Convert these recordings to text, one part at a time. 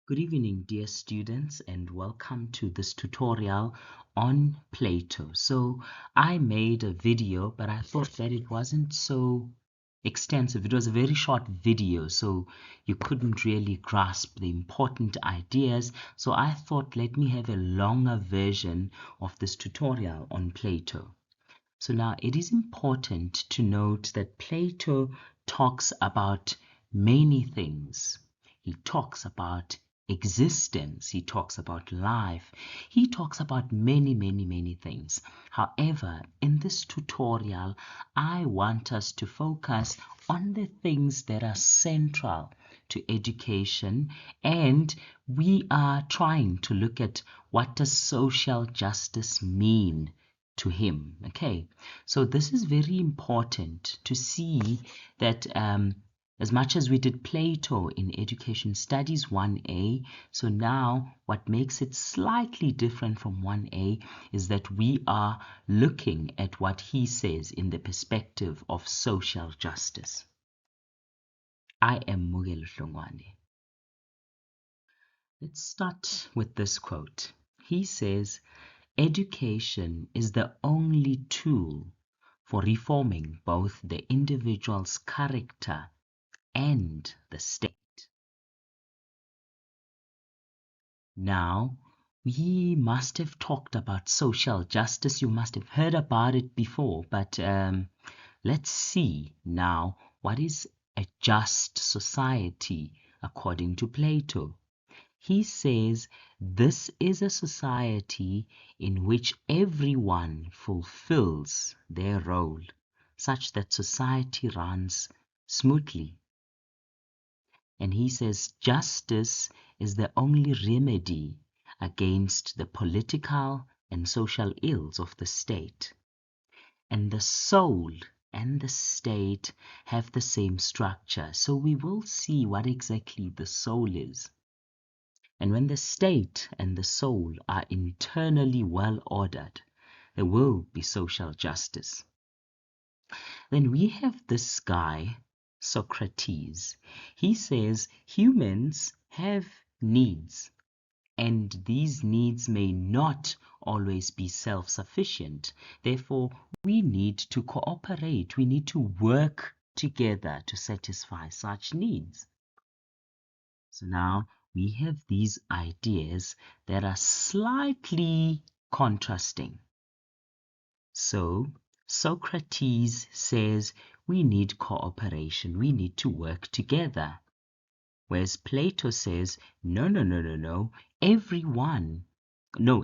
Good evening, dear students, and welcome to this tutorial on Plato. So I made a video, but I thought that it wasn't so extensive. It was a very short video, so you couldn't really grasp the important ideas. So I thought, let me have a longer version of this tutorial on Plato. So now it is important to note that Plato talks about many things. He talks about existence. He talks about life. He talks about many things. However, in this tutorial, I want us to focus on the things that are central to education, and we are trying to look at what does social justice mean to him. Okay, so this is very important to see that as much as we did Plato in Education Studies 1A, so now what makes it slightly different from 1A is that we are looking at what he says in the perspective of social justice. I am Mugelo Hlongwane. Let's start with this quote. He says, "Education is the only tool for reforming both the individual's character and the state." Now, we must have talked about social justice. You must have heard about it before, but let's see now what is a just society according to Plato. He says this is a society in which everyone fulfills their role, such that society runs smoothly. And he says justice is the only remedy against the political and social ills of the state. And the soul and the state have the same structure. So we will see what exactly the soul is. And when the state and the soul are internally well ordered, there will be social justice. Then we have this guy, Socrates. He says humans have needs, and these needs may not always be self-sufficient. Therefore, we need to cooperate. We need to work together to satisfy such needs. So now we have these ideas that are slightly contrasting. So Socrates says we need cooperation, we need to work together. Whereas Plato says, no,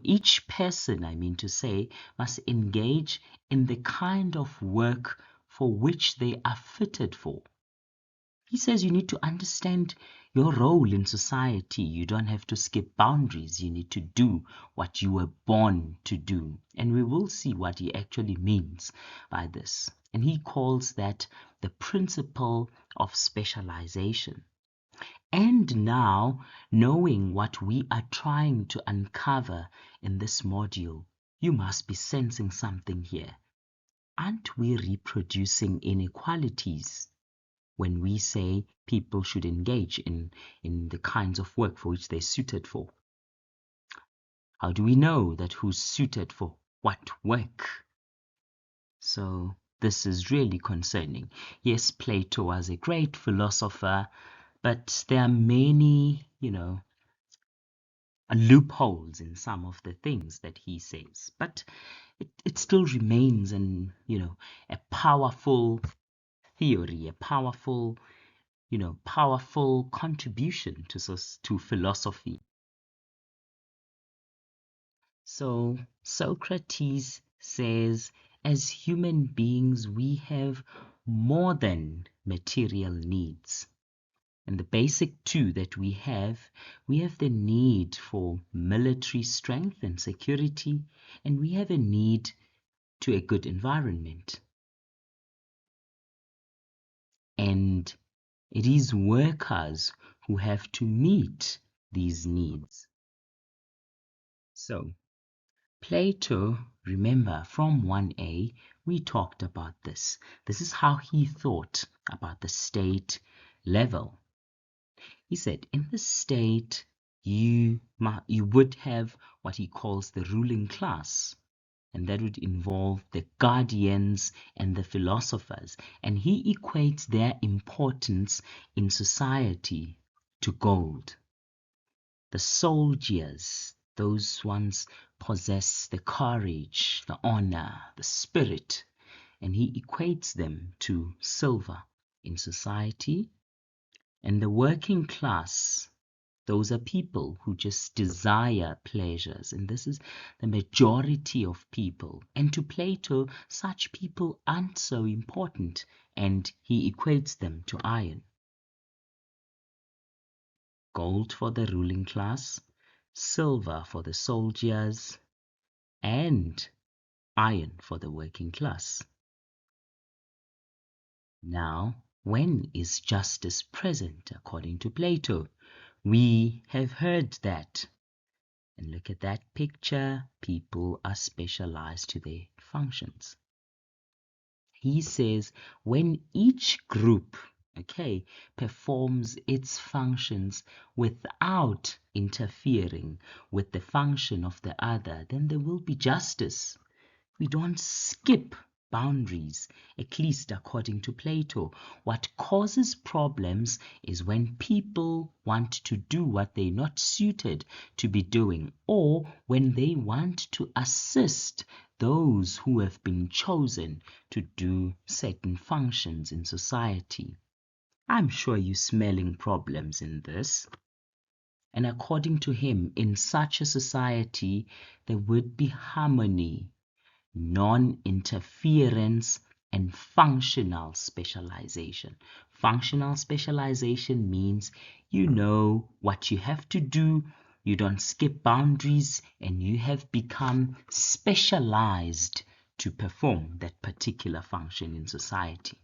each person, I mean to say, must engage in the kind of work for which they are fitted for. He says you need to understand your role in society. You don't have to skip boundaries. You need to do what you were born to do. And we will see what he actually means by this. And he calls that the principle of specialization. And now, knowing what we are trying to uncover in this module, you must be sensing something here. Aren't we reproducing inequalities when we say people should engage in the kinds of work for which they're suited for? How do we know that who's suited for what work? So this is really concerning. Yes, Plato was a great philosopher, but there are many, loopholes in some of the things that he says. But it still remains a powerful theory, a powerful contribution to philosophy. So Socrates says, as human beings, we have more than material needs. And the basic two that we have the need for military strength and security, and we have a need to a good environment. And it is workers who have to meet these needs. So Plato, remember from 1A, we talked about this. This is how he thought about the state level. He said, in the state, you would have what he calls the ruling class, and that would involve the guardians and the philosophers, and he equates their importance in society to gold. The soldiers, those ones possess the courage, the honor, the spirit, and he equates them to silver in society. And the working class, those are people who just desire pleasures, and this is the majority of people. And to Plato, such people aren't so important, and he equates them to iron. Gold for the ruling class, silver for the soldiers, and iron for the working class. Now, when is justice present according to Plato? We have heard that. And look at that picture. People are specialized to their functions. He says when each group, okay, performs its functions without interfering with the function of the other, then there will be justice. We don't skip boundaries, at least according to Plato. What causes problems is when people want to do what they're not suited to be doing, or when they want to assist those who have been chosen to do certain functions in society. I'm sure you're smelling problems in this. And according to him, in such a society, there would be harmony, non-interference, and functional specialization. Functional specialization means you know what you have to do, you don't skip boundaries, and you have become specialized to perform that particular function in society.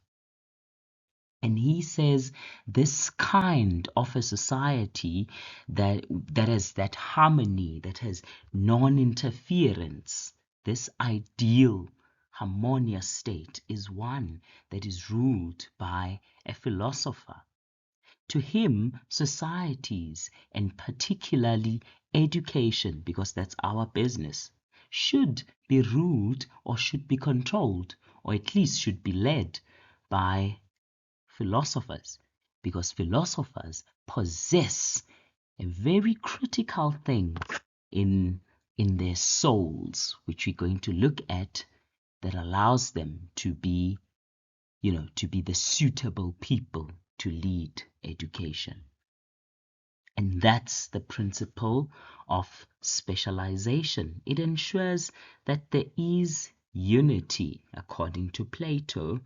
And he says this kind of a society that has that harmony, that has non-interference, this ideal harmonious state is one that is ruled by a philosopher. To him, societies, and particularly education, because that's our business, should be ruled or should be controlled, or at least should be led by philosophers, because philosophers possess a very critical thing in their souls, which we're going to look at, that allows them to be, to be the suitable people to lead education. And that's the principle of specialization. It ensures that there is unity according to Plato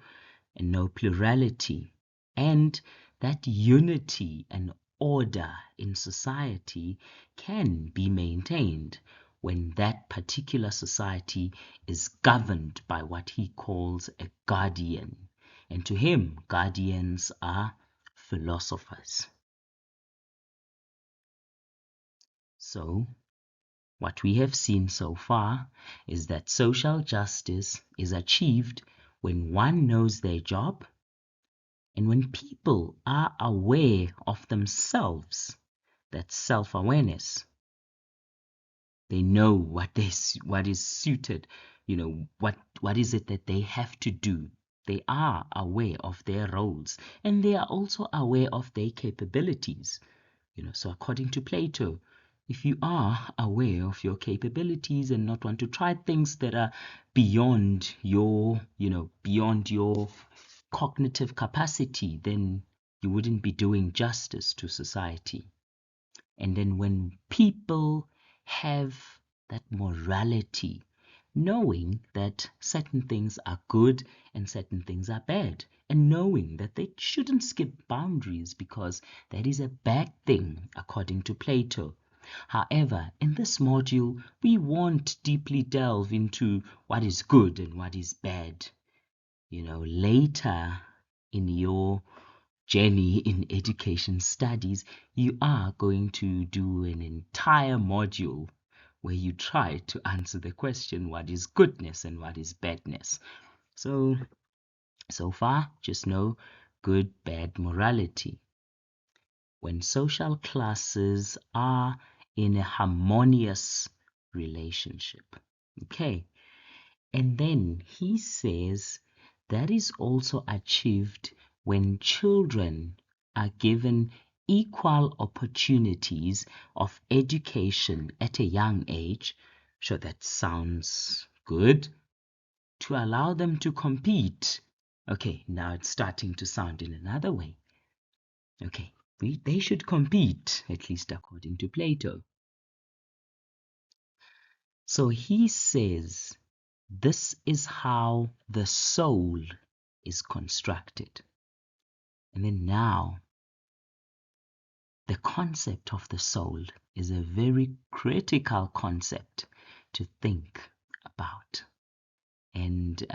and no plurality, and that unity and order in society can be maintained when that particular society is governed by what he calls a guardian. And to him, guardians are philosophers. So, what we have seen so far is that social justice is achieved when one knows their job and when people are aware of themselves. That's self-awareness. They know what is suited, what is it that they have to do. They are aware of their roles, and they are also aware of their capabilities. So according to Plato, if you are aware of your capabilities and not want to try things that are beyond beyond your cognitive capacity, then you wouldn't be doing justice to society. And then when people have that morality, knowing that certain things are good and certain things are bad, and knowing that they shouldn't skip boundaries because that is a bad thing according to Plato. However, in this module, we won't deeply delve into what is good and what is bad. Later in your journey in education studies, you are going to do an entire module where you try to answer the question, what is goodness and what is badness? So far, just know good, bad morality. when social classes are in a harmonious relationship. Okay. And then he says that is also achieved when children are given equal opportunities of education at a young age. Sure, that sounds good. To allow them to compete. Okay, now it's starting to sound in another way. Okay, they should compete, at least according to Plato. So he says this is how the soul is constructed. And then now, the concept of the soul is a very critical concept to think about. And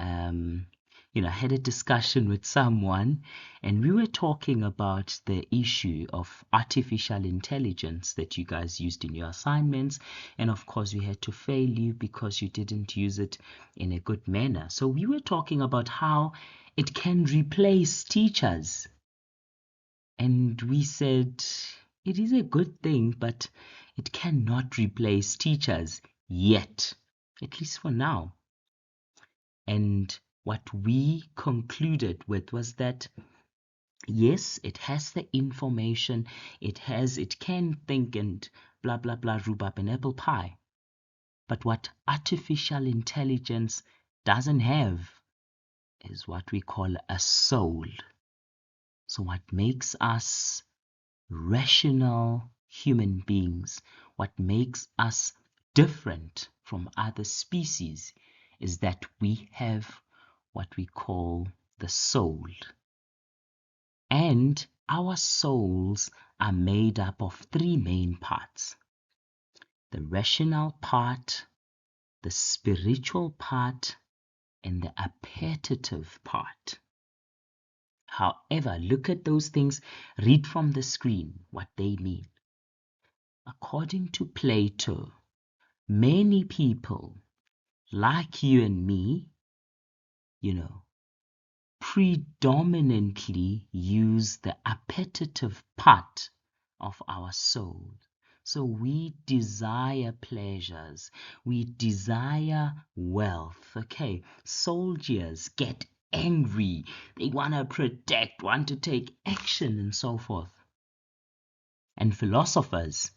I had a discussion with someone, and we were talking about the issue of artificial intelligence that you guys used in your assignments. And of course, we had to fail you because you didn't use it in a good manner. So we were talking about how it can replace teachers. And we said it is a good thing, but it cannot replace teachers yet, at least for now. And what we concluded with was that yes, it has the information, it can think and blah blah blah, rhubarb and apple pie. But what artificial intelligence doesn't have is what we call a soul. So what makes us rational human beings, what makes us different from other species, is that we have what we call the soul. And our souls are made up of three main parts: the rational part, the spiritual part, and the appetitive part. However, look at those things, read from the screen what they mean. According to Plato, many people like you and me, predominantly use the appetitive part of our soul. So we desire pleasures, we desire wealth. Okay, soldiers get angry, they want to protect, want to take action, and so forth. And philosophers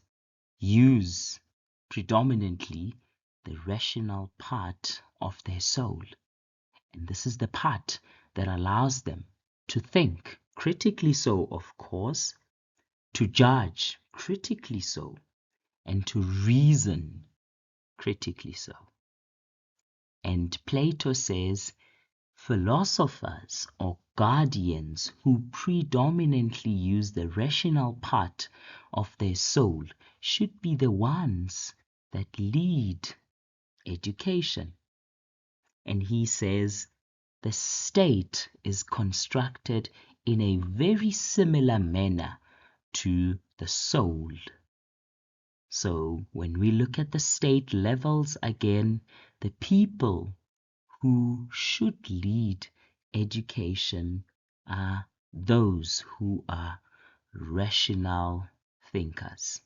use predominantly the rational part of their soul. And this is the part that allows them to think, critically so, of course, to judge, critically so, and to reason, critically so. And Plato says philosophers or guardians who predominantly use the rational part of their soul should be the ones that lead education. And he says the state is constructed in a very similar manner to the soul. So when we look at the state levels again, the people who should lead education are those who are rational thinkers.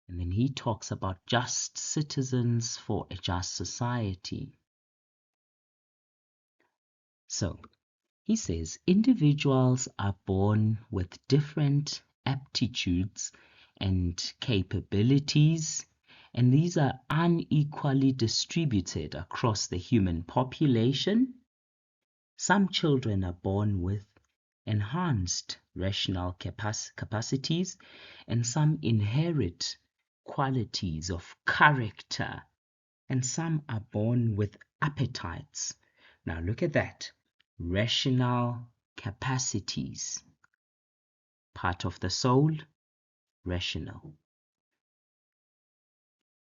And then he talks about just citizens for a just society. So he says individuals are born with different aptitudes and capabilities, and these are unequally distributed across the human population. Some children are born with enhanced rational capacities, and some inherit qualities of character, and some are born with appetites. Now look at that. Rational capacities. Part of the soul, rational.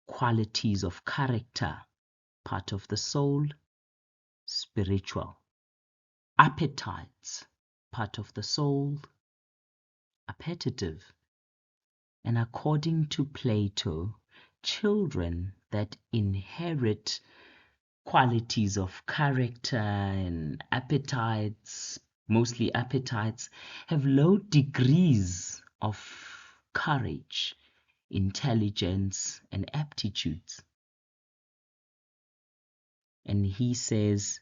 Qualities of character. Part of the soul, spiritual. Appetites. Part of the soul, appetitive. And according to Plato, children that inherit qualities of character and appetites mostly appetites, have low degrees of courage, intelligence, and aptitudes. And he says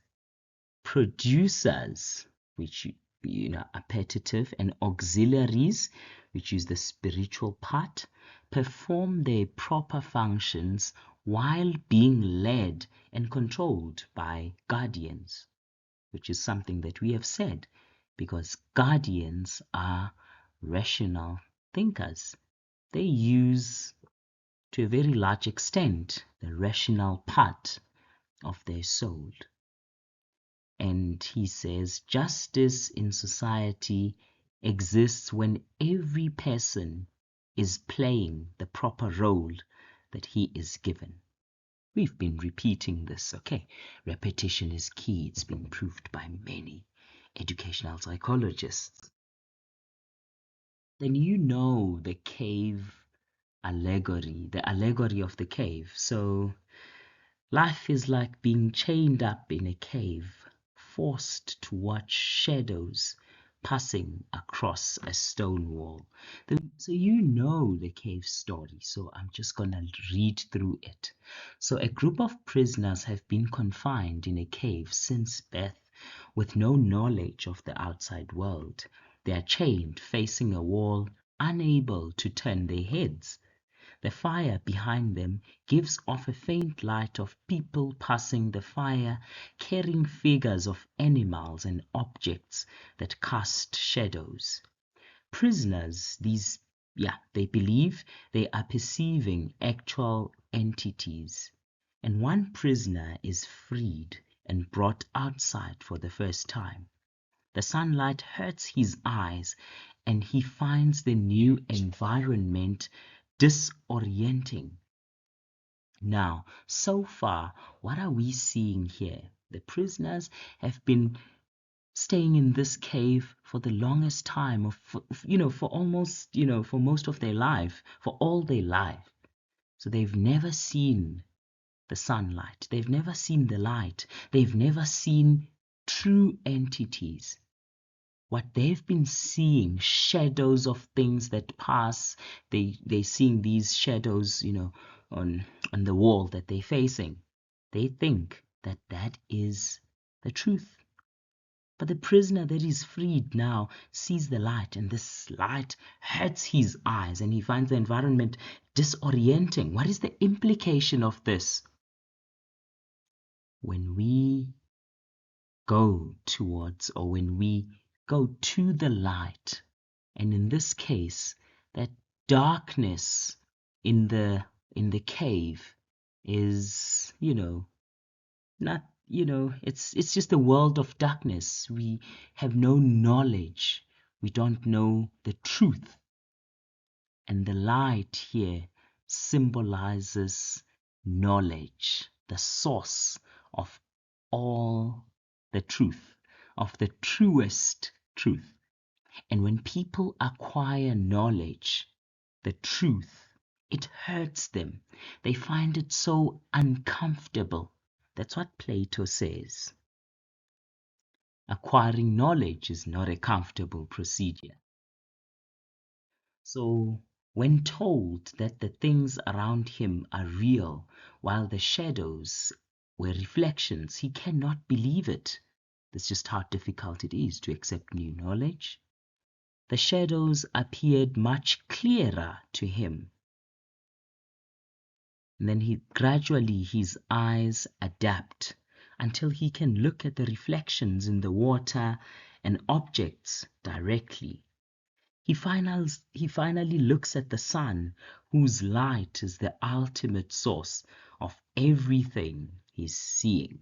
producers, which appetitive, and auxiliaries, which is the spiritual part, perform their proper functions while being led and controlled by guardians, which is something that we have said, because guardians are rational thinkers. They use, to a very large extent, the rational part of their soul. And he says justice in society exists when every person is playing the proper role that he is given. We've been repeating this, okay? Repetition is key. It's been proved by many educational psychologists. Then you know the cave allegory, the allegory of the cave. So life is like being chained up in a cave, forced to watch shadows passing across a stone wall. So you know the cave story, so I'm just going to read through it. So a group of prisoners have been confined in a cave since birth with no knowledge of the outside world. They are chained facing a wall, unable to turn their heads. The fire behind them gives off a faint light of people passing the fire, carrying figures of animals and objects that cast shadows. Prisoners, they believe they are perceiving actual entities. And one prisoner is freed and brought outside for the first time. The sunlight hurts his eyes, and he finds the new environment disorienting. Now, so far, what are we seeing here? The prisoners have been staying in this cave for the longest time, for almost, for most of their life, for all their life. So they've never seen the sunlight. They've never seen the light. They've never seen true entities. What they've been seeing, shadows of things that pass. They're seeing these shadows, on the wall that they're facing. They think that that is the truth. But the prisoner that is freed now sees the light, and this light hurts his eyes, and he finds the environment disorienting. What is the implication of this? When we go towards, or when we go to the light, and in this case, that darkness in the cave is, not, it's just a world of darkness. We have no knowledge. We don't know the truth. And the light here symbolizes knowledge, the source of all the truth, of the truest truth. And when people acquire knowledge, the truth, it hurts them. They find it so uncomfortable. That's what Plato says. Acquiring knowledge is not a comfortable procedure. So, when told that the things around him are real, while the shadows were reflections, he cannot believe it. That's just how difficult it is to accept new knowledge. The shadows appeared much clearer to him. And then gradually his eyes adapt until he can look at the reflections in the water and objects directly. He finally looks at the sun, whose light is the ultimate source of everything he's seeing.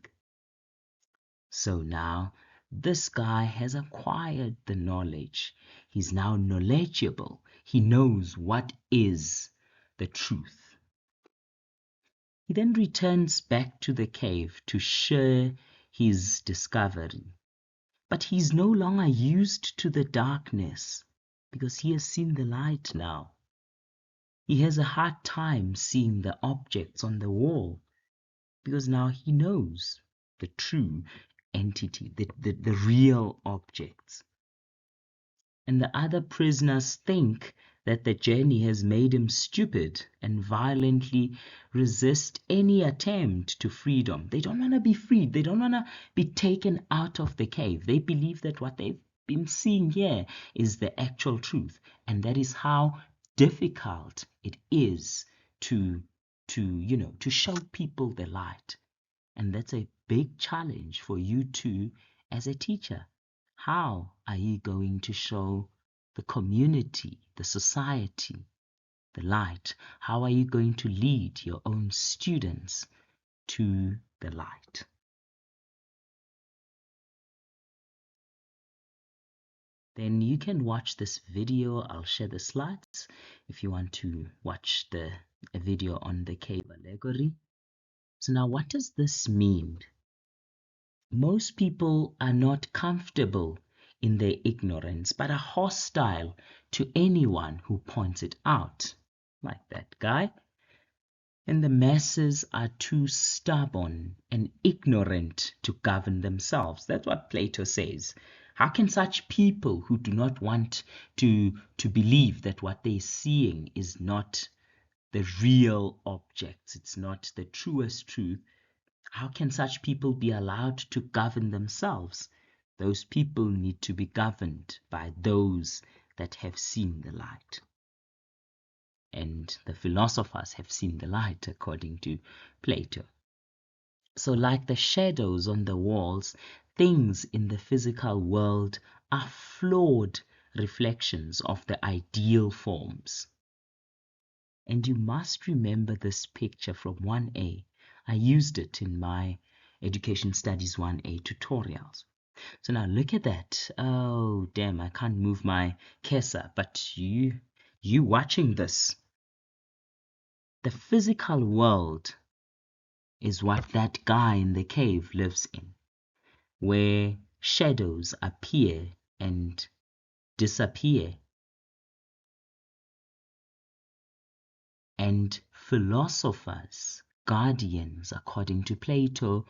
So now this guy has acquired the knowledge. He's now knowledgeable. He knows what is the truth. He then returns back to the cave to share his discovery. But he's no longer used to the darkness because he has seen the light now. He has a hard time seeing the objects on the wall because now he knows the true entity, the real objects. And the other prisoners think that the journey has made him stupid and violently resist any attempt to freedom. They don't want to be freed. They don't want to be taken out of the cave. They believe that what they've been seeing here is the actual truth. And that is how difficult it is to show people the light. And that's a big challenge for you too as a teacher. How are you going to show the community, the society, the light? How are you going to lead your own students to the light? Then you can watch this video. I'll share the slides if you want to watch a video on the cave allegory. So now what does this mean? Most people are not comfortable in their ignorance, but are hostile to anyone who points it out, like that guy. And the masses are too stubborn and ignorant to govern themselves. That's what Plato says. How can such people who do not want to believe that what they're seeing is not the real objects, it's not the truest truth, how can such people be allowed to govern themselves? Those people need to be governed by those that have seen the light. And the philosophers have seen the light, according to Plato. So like the shadows on the walls, things in the physical world are flawed reflections of the ideal forms. And you must remember this picture from 1A. I used it in my Education Studies 1A tutorials. So now look at that. Oh, damn, I can't move my cursor, but you watching this. The physical world is what that guy in the cave lives in, where shadows appear and disappear. And philosophers, guardians, according to Plato,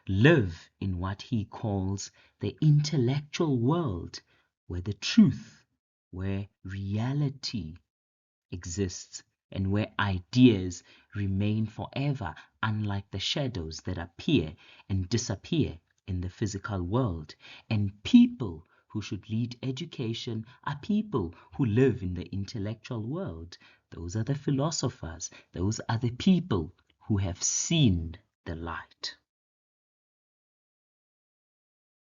live in what he calls the intellectual world, where the truth, where reality exists, and where ideas remain forever, unlike the shadows that appear and disappear in the physical world. And people who should lead education are people who live in the intellectual world. Those are the philosophers. Those are the people who have seen the light.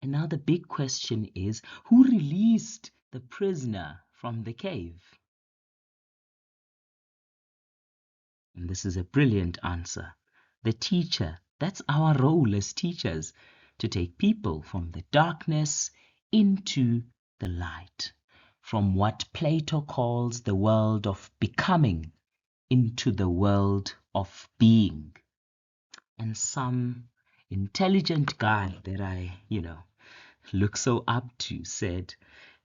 And now the big question is, who released the prisoner from the cave? And this is a brilliant answer. The teacher. That's our role as teachers, to take people from the darkness into the light, from what Plato calls the world of becoming into the world of being. And some intelligent guy that I, look so up to said,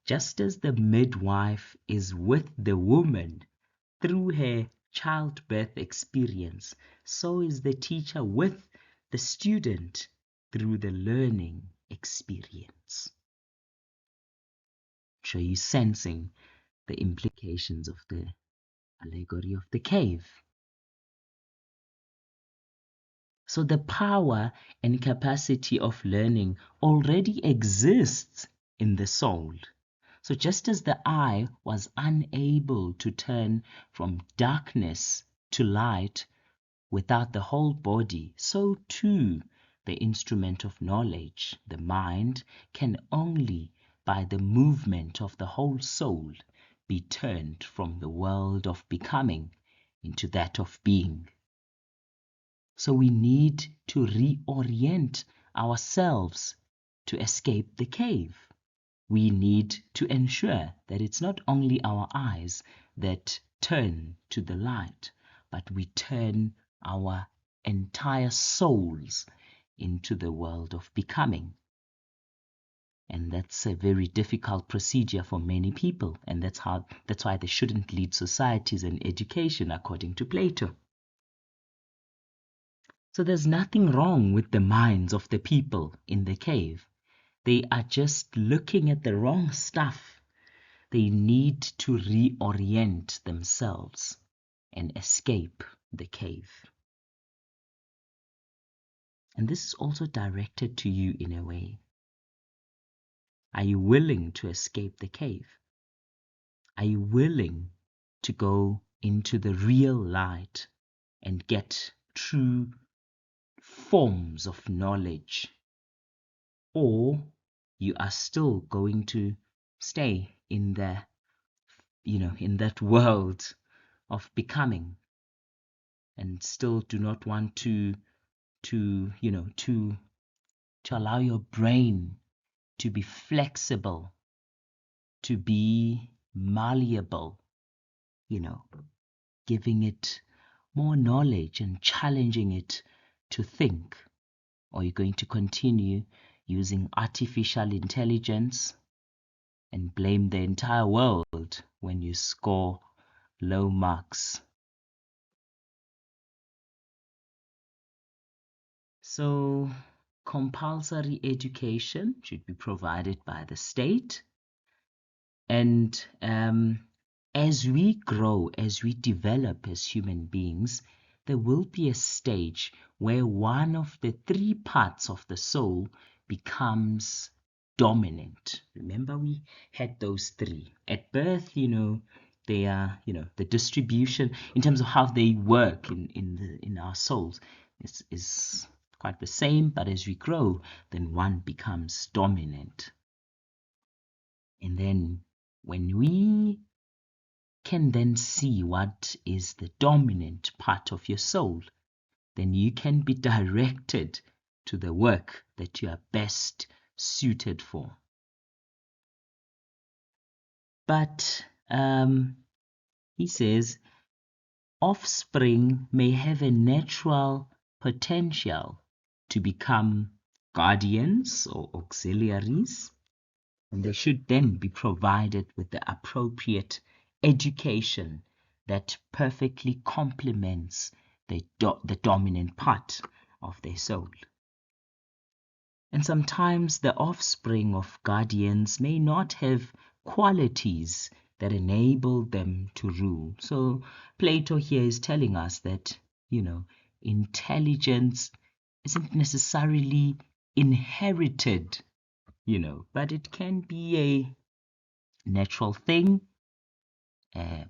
just as the midwife is with the woman through her childbirth experience, so is the teacher with the student through the learning experience. So you're sensing the implications of the allegory of the cave. So the power and capacity of learning already exists in the soul. So just as the eye was unable to turn from darkness to light without the whole body, so too the instrument of knowledge, the mind, can only by the movement of the whole soul be turned from the world of becoming into that of being. So we need to reorient ourselves to escape the cave. We need to ensure that it's not only our eyes that turn to the light, but we turn our entire souls into the world of becoming. And that's a very difficult procedure for many people, and that's why they shouldn't lead societies and education, according to Plato. So there's nothing wrong with the minds of the people in the cave. They are just looking at the wrong stuff. They need to reorient themselves and escape the cave. And this is also directed to you in a way. Are you willing to escape the cave? Are you willing to go into the real light and get true forms of knowledge? Or you are still going to stay in in that world of becoming, and still do not want to allow your brain to be flexible, to be malleable, giving it more knowledge and challenging it to think? Or are you going to continue using artificial intelligence and blame the entire world when you score low marks? So, compulsory education should be provided by the state. And as we grow, as we develop as human beings, there will be a stage where one of the three parts of the soul becomes dominant. Remember, we had those three. At birth, they are, the distribution in terms of how they work in our souls is quite the same, but as we grow, then one becomes dominant. And then when we can then see what is the dominant part of your soul, then you can be directed to the work that you are best suited for. But he says, offspring may have a natural potential to become guardians or auxiliaries, and they should then be provided with the appropriate education that perfectly complements the dominant part of their soul. And sometimes the offspring of guardians may not have qualities that enable them to rule. So Plato here is telling us that, intelligence isn't necessarily inherited, but it can be a natural thing,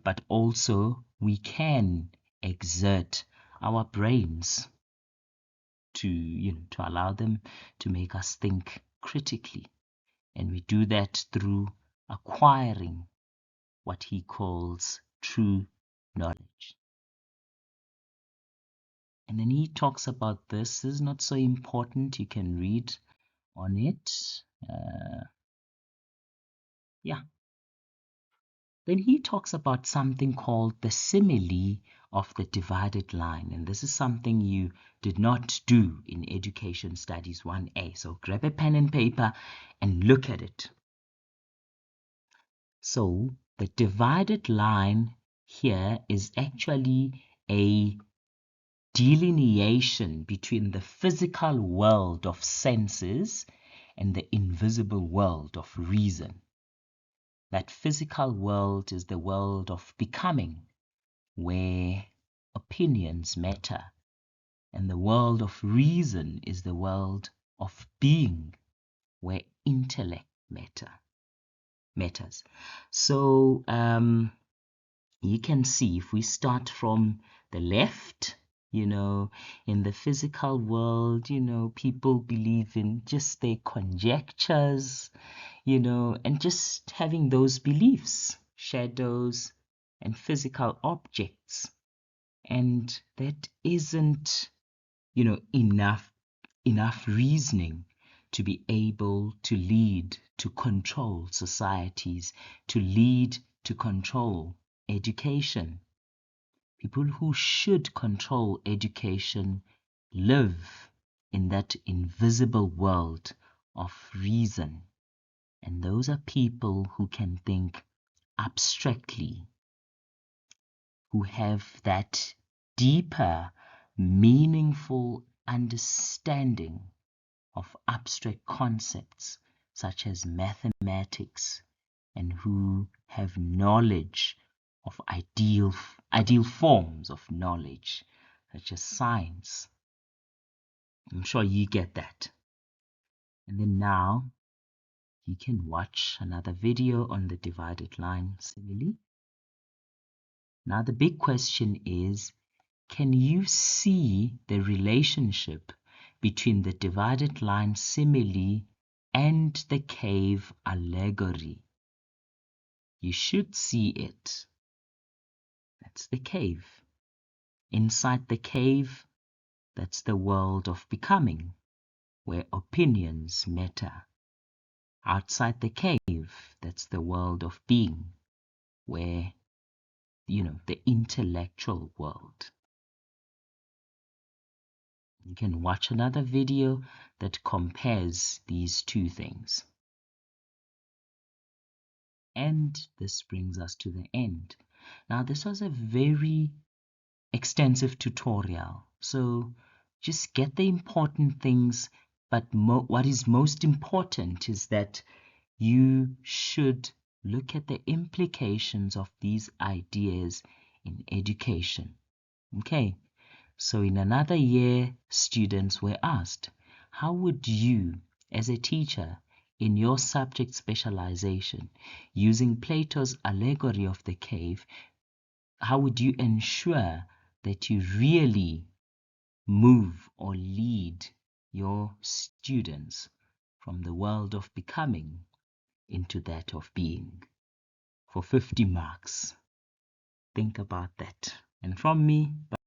but also we can exert our brains to allow them to make us think critically. And we do that through acquiring what he calls true knowledge. And then he talks about this. This is not so important. You can read on it. Yeah. Then he talks about something called the simile of the divided line. And this is something you did not do in Education Studies 1A. So grab a pen and paper and look at it. So the divided line here is actually a delineation between the physical world of senses and the invisible world of reason. That physical world is the world of becoming, where opinions matter, and the world of reason is the world of being, where intellect matters. So you can see, if we start from the left, in the physical world, people believe in just their conjectures, and just having those beliefs, shadows and physical objects. And that isn't, enough reasoning to be able to lead to control societies, to lead to control education. People who should control education live in that invisible world of reason. And those are people who can think abstractly, who have that deeper, meaningful understanding of abstract concepts such as mathematics, and who have knowledge of ideal forms of knowledge such as science. I'm sure you get that. And then now you can watch another video on the divided line simile. Now the big question is, can you see the relationship between the divided line simile and the cave allegory? You should see it. That's the cave. Inside the cave, that's the world of becoming, where opinions matter. Outside the cave, that's the world of being, where, the intellectual world. You can watch another video that compares these two things. And this brings us to the end. Now, this was a very extensive tutorial, so just get the important things, but what is most important is that you should look at the implications of these ideas in education. Okay, so in another year, students were asked, how would you, as a teacher, in your subject specialization, using Plato's allegory of the cave, how would you ensure that you really move or lead your students from the world of becoming into that of being? For 50 marks. Think about that. And from me,